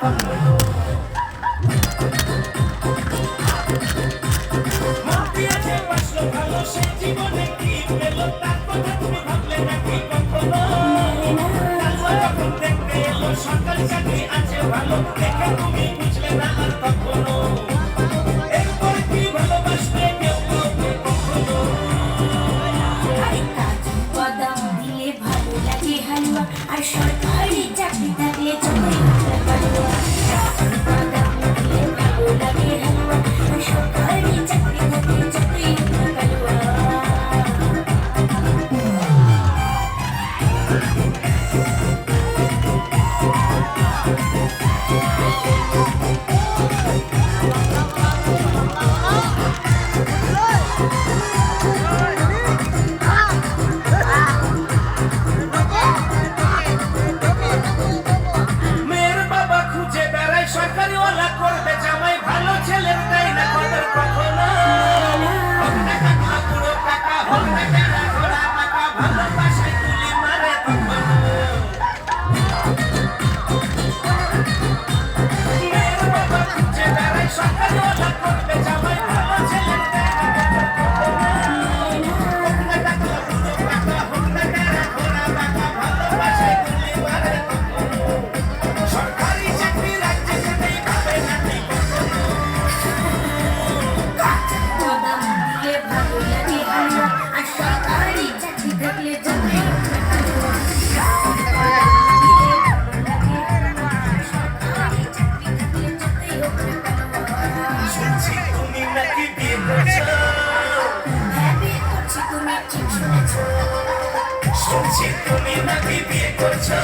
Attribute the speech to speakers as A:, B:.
A: কখনো মন দিয়ে যে বাসলো ভালো সে জীবনে কি পেল তার কথা তুমি ভাবলে নাকি কখনো যখন দেখতে এলো সরকারি চাকরি আছে ভালো দেখে তুমি বুঝলে না আর কখনো এরপর কি ভালোবাসবে কেউ কাউকে কখনো
B: কাজু বাদাম দিলে ভালো লাগে হালুয়া আর সরকারি চাকরি থাকলে চলে হালুয়া কাজু বাদাম দিলে ভালো লাগে হালুয়া আর সরকারি চাকরি থাকলে চলে হালুয়া
A: মেয়ের বাবা খুঁজে বেড়ায় সরকারিওয়ালা করবে জামাই ভালো ছেলের তাই না কদর কখনো হোক না কাকা বুড়ো কাকা হোক না যারা ঘোড়া টাকা ভালোবাসায় তুলি মারে কখনো মেয়ের বাবা খুঁজে বেড়ায় সরকারিওয়ালা করবে জামাই ভালো ছেলের তাই না কদর কখনো হোক না কাকা বুড়ো কাকা হোক না যারা ঘোড়া টাকা ভালোবাসায় তুলি মারে কখনো সরকারি চাকরি রাজ্যে সেটাই ভাবে নাকি কখনো
B: বাদাম দিলে ভালো লাগে হালুয়া আর সরকারি চাকরি থাকলে চলে হালুয়া
A: শুনছি তুমি নাকি বিয়ে করছো শুনছি তুমি নাকি বিয়ে করছো